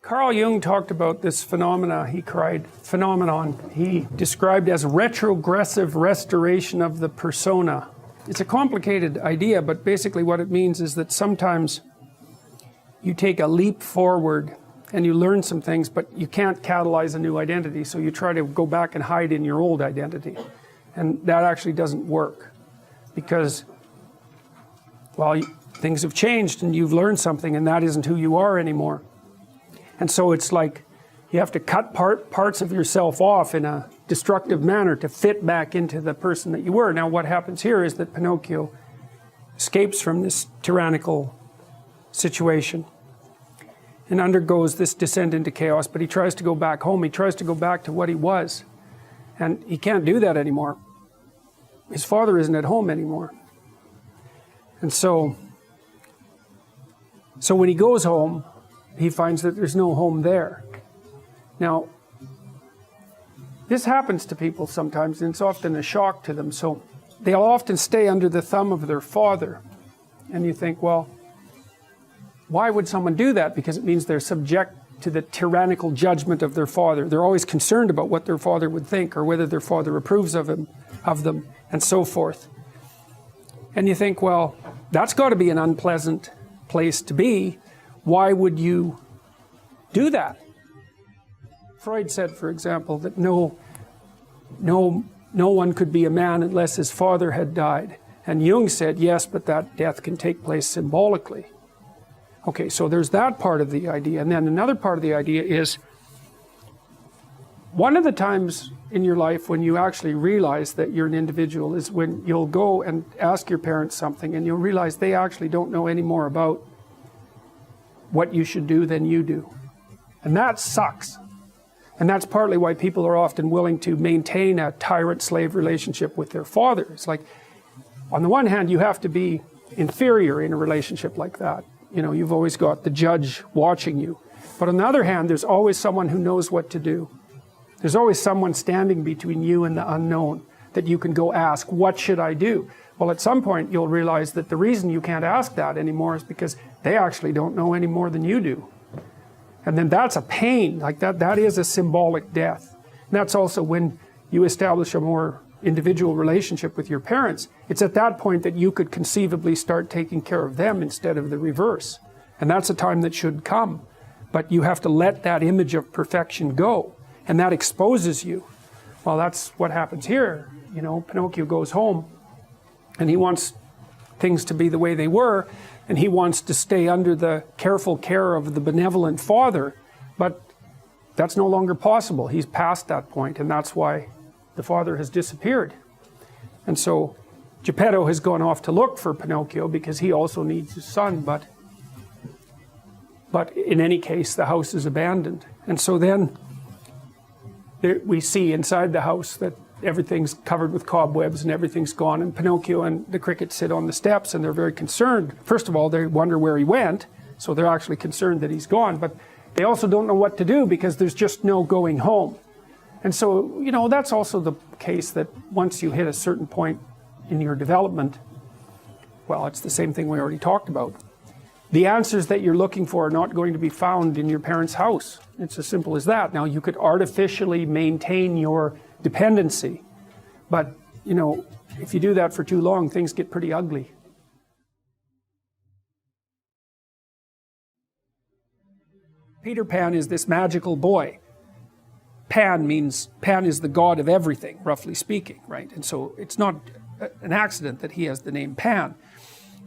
Carl Jung talked about this phenomenon he described as retrogressive restoration of the persona. It's a complicated idea, but basically what it means is that sometimes you take a leap forward and you learn some things, but you can't catalyze a new identity, so you try to go back and hide in your old identity. And that actually doesn't work, because, well, things have changed and you've learned something, and that isn't who you are anymore. And so it's like you have to cut parts of yourself off in a destructive manner to fit back into the person that you were. Now what happens here is that Pinocchio escapes from this tyrannical situation and undergoes this descent into chaos, but he tries to go back home. He tries to go back to what he was, and he can't do that anymore. His father isn't at home anymore. And so when he goes home, he finds that there's no home there. Now, this happens to people sometimes, and it's often a shock to them. So they'll often stay under the thumb of their father. And you think, well, why would someone do that? Because it means they're subject to the tyrannical judgment of their father. They're always concerned about what their father would think, or whether their father approves of them, and so forth. And you think, well, that's got to be an unpleasant place to be. Why would you do that? Freud said, for example, that no one could be a man unless his father had died. And Jung said, yes, but that death can take place symbolically. Okay, so there's that part of the idea. And then another part of the idea is, one of the times in your life when you actually realize that you're an individual is when you'll go and ask your parents something, and you'll realize they actually don't know any more about what you should do than you do. And that sucks. And that's partly why people are often willing to maintain a tyrant-slave relationship with their father. It's like, on the one hand, you have to be inferior in a relationship like that. You know, you've always got the judge watching you. But on the other hand, there's always someone who knows what to do. There's always someone standing between you and the unknown that you can go ask, what should I do? Well, at some point, you'll realize that the reason you can't ask that anymore is because they actually don't know any more than you do. And then that's a pain. Like that is a symbolic death. And that's also when you establish a more individual relationship with your parents. It's at that point that you could conceivably start taking care of them instead of the reverse. And that's a time that should come. But you have to let that image of perfection go. And that exposes you. Well, that's what happens here. You know, Pinocchio goes home, and he wants things to be the way they were, and he wants to stay under the careful care of the benevolent father, but that's no longer possible. He's past that point, and that's why the father has disappeared. And so Geppetto has gone off to look for Pinocchio because he also needs his son, but in any case, the house is abandoned. And so then we see inside the house that everything's covered with cobwebs and everything's gone, and Pinocchio and the cricket sit on the steps, and they're very concerned. First of all, they wonder where he went, so they're actually concerned that he's gone, but they also don't know what to do because there's just no going home. And so, you know, that's also the case that once you hit a certain point in your development, well, it's the same thing we already talked about. The answers that you're looking for are not going to be found in your parents' house. It's as simple as that. Now, you could artificially maintain your dependency, but, you know, if you do that for too long, things get pretty ugly. Peter Pan is this magical boy. Pan is the god of everything, roughly speaking, right? And so it's not an accident that he has the name Pan.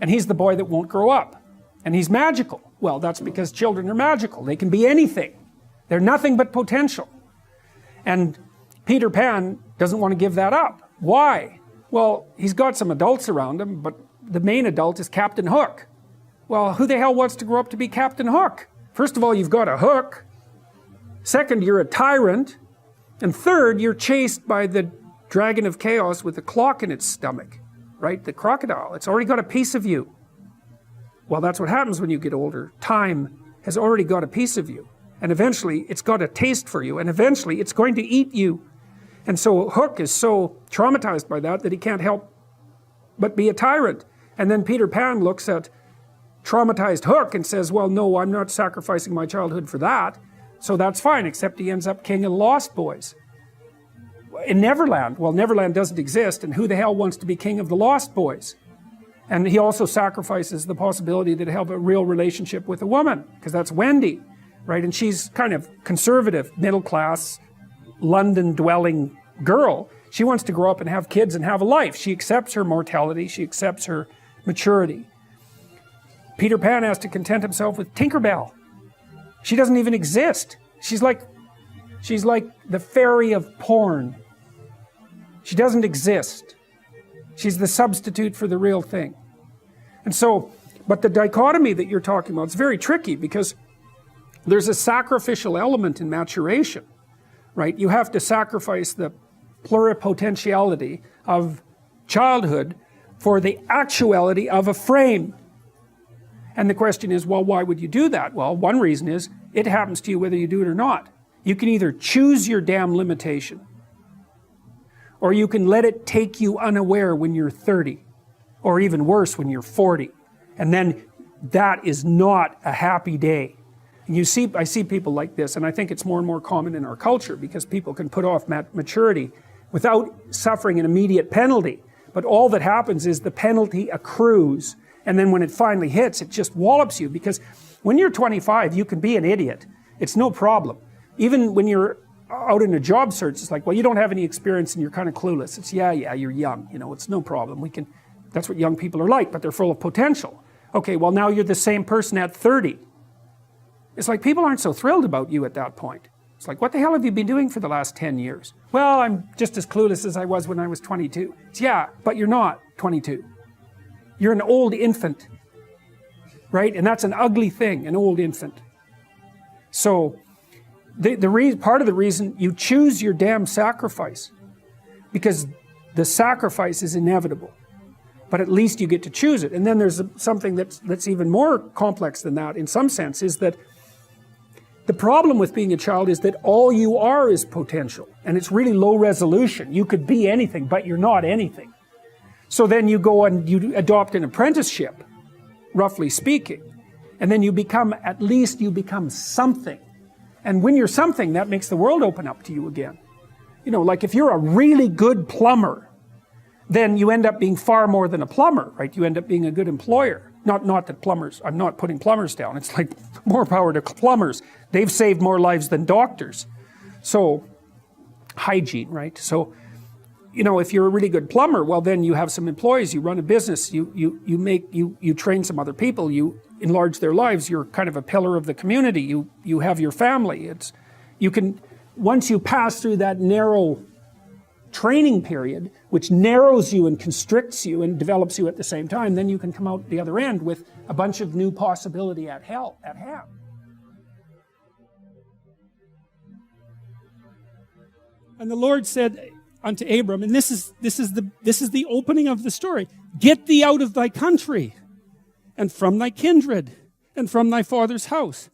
And he's the boy that won't grow up. And he's magical. Well, that's because children are magical. They can be anything. They're nothing but potential. And Peter Pan doesn't want to give that up. Why? Well, he's got some adults around him, but the main adult is Captain Hook. Well, who the hell wants to grow up to be Captain Hook? First of all, you've got a hook. Second, you're a tyrant. And third, you're chased by the dragon of chaos with a clock in its stomach, right? The crocodile. It's already got a piece of you. Well, that's what happens when you get older. Time has already got a piece of you. And eventually, it's got a taste for you. And eventually, it's going to eat you. And so Hook is so traumatized by that he can't help but be a tyrant. And then Peter Pan looks at traumatized Hook and says, well, no, I'm not sacrificing my childhood for that. So that's fine, except he ends up king of the Lost Boys. In Neverland, well, Neverland doesn't exist, and who the hell wants to be king of the Lost Boys? And he also sacrifices the possibility that he'll have a real relationship with a woman, because that's Wendy, right? And she's kind of conservative, middle-class, London-dwelling girl. She wants to grow up and have kids and have a life. She accepts her mortality. She accepts her maturity. Peter Pan has to content himself with Tinkerbell. She doesn't even exist. She's like the fairy of porn. She doesn't exist. She's the substitute for the real thing. And so, but the dichotomy that you're talking about is very tricky, because there's a sacrificial element in maturation, right? You have to sacrifice the pluripotentiality of childhood for the actuality of a frame. And the question is, well, why would you do that? Well, one reason is, it happens to you whether you do it or not. You can either choose your damn limitation, or you can let it take you unaware when you're 30, or even worse, when you're 40. And then that is not a happy day. And I see people like this, and I think it's more and more common in our culture, because people can put off maturity without suffering an immediate penalty. But all that happens is the penalty accrues, and then when it finally hits, it just wallops you. Because when you're 25, you can be an idiot. It's no problem. Even when you're out in a job search, it's like, well, you don't have any experience and you're kind of clueless. It's, yeah, you're young, it's no problem. That's what young people are like, but they're full of potential. Okay, well, now you're the same person at 30. It's like people aren't so thrilled about you at that point. It's like, what the hell have you been doing for the last 10 years? Well, I'm just as clueless as I was when I was 22. It's, yeah, but you're not 22. You're an old infant, right? And that's an ugly thing, an old infant. So, part of the reason you choose your damn sacrifice, because the sacrifice is inevitable, but at least you get to choose it. And then there's something that's even more complex than that in some sense, is that the problem with being a child is that all you are is potential, and it's really low resolution. You could be anything, but you're not anything. So then you go and you adopt an apprenticeship, roughly speaking, and then at least you become something. And when you're something, that makes the world open up to you again. Like if you're a really good plumber, then you end up being far more than a plumber, right? You end up being a good employer. Not that plumbers, I'm not putting plumbers down. It's like more power to plumbers. They've saved more lives than doctors. So, hygiene, right? So, if you're a really good plumber, well, then you have some employees, you run a business, you train some other people, you enlarge their lives, you're kind of a pillar of the community, you have your family. Once you pass through that narrow training period, which narrows you and constricts you and develops you at the same time, then you can come out the other end with a bunch of new possibility at hand. And the Lord said unto Abram, and this is the opening of the story, get thee out of thy country, and from thy kindred, and from thy father's house,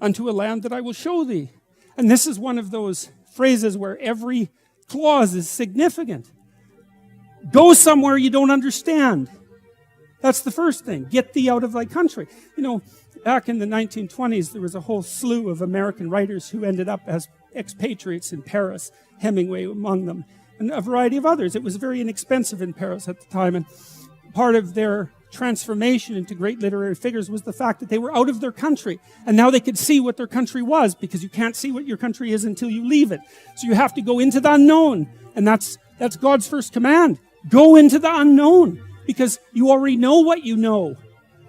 unto a land that I will show thee. And this is one of those phrases where every clause is significant. Go somewhere you don't understand. That's the first thing. Get thee out of thy country. Back in the 1920s, there was a whole slew of American writers who ended up as expatriates in Paris, Hemingway among them, and a variety of others. It was very inexpensive in Paris at the time, and part of their transformation into great literary figures was the fact that they were out of their country, and now they could see what their country was, because you can't see what your country is until you leave it. So you have to go into the unknown, and that's God's first command. Go into the unknown, because you already know what you know.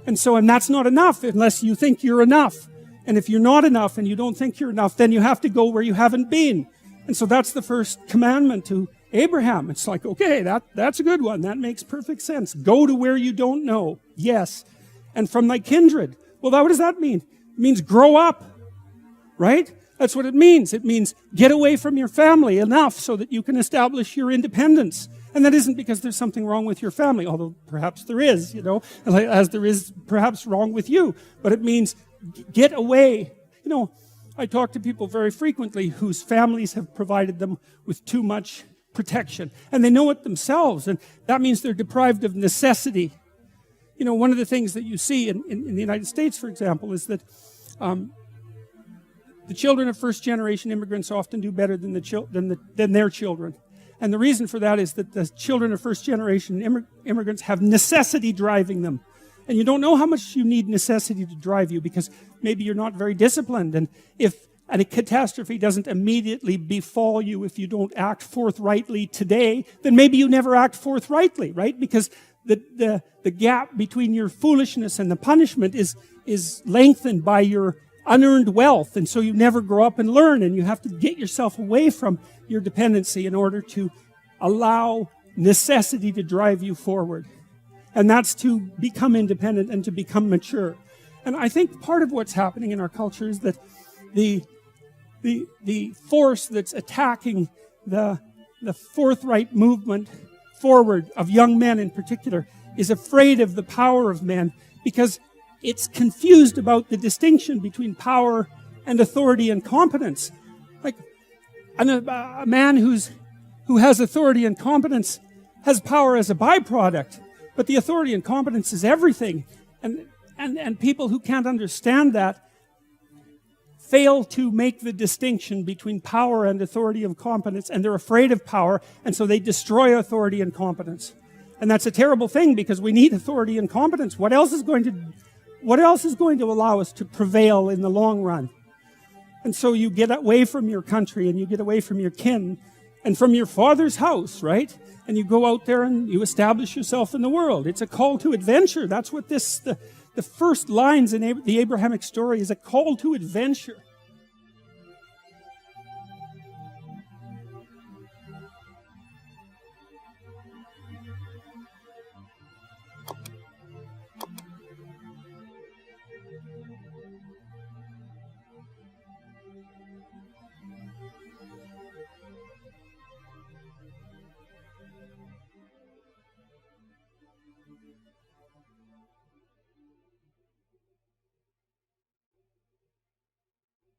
And that's not enough unless you think you're enough. And if you're not enough and you don't think you're enough, then you have to go where you haven't been. And so that's the first commandment to Abraham. It's like, okay, that's a good one. That makes perfect sense. Go to where you don't know. Yes. And from thy kindred. Well, what does that mean? It means grow up, right? That's what it means. It means get away from your family enough so that you can establish your independence. And that isn't because there's something wrong with your family, although perhaps there is, as there is perhaps wrong with you. But it means get away. I talk to people very frequently whose families have provided them with too much protection. And they know it themselves. And that means they're deprived of necessity. One of the things that you see in the United States, for example, is that the children of first-generation immigrants often do better than their children. And the reason for that is that the children of first-generation immigrants have necessity driving them. And you don't know how much you need necessity to drive you, because maybe you're not very disciplined. And if a catastrophe doesn't immediately befall you if you don't act forthrightly today, then maybe you never act forthrightly, right? Because the gap between your foolishness and the punishment is lengthened by your unearned wealth, and so you never grow up and learn, and you have to get yourself away from your dependency in order to allow necessity to drive you forward. And that's to become independent and to become mature. And I think part of what's happening in our culture is that the force that's attacking the forthright movement forward of young men in particular is afraid of the power of men, because it's confused about the distinction between power and authority and competence. Like a man who has authority and competence has power as a byproduct, but the authority and competence is everything. And people who can't understand that fail to make the distinction between power and authority and competence, and they're afraid of power, and so they destroy authority and competence. And that's a terrible thing, because we need authority and competence. What else is going to allow us to prevail in the long run? And so you get away from your country, and you get away from your kin, and from your father's house, right? And you go out there and you establish yourself in the world. It's a call to adventure. That's what the first lines in the Abrahamic story is, a call to adventure.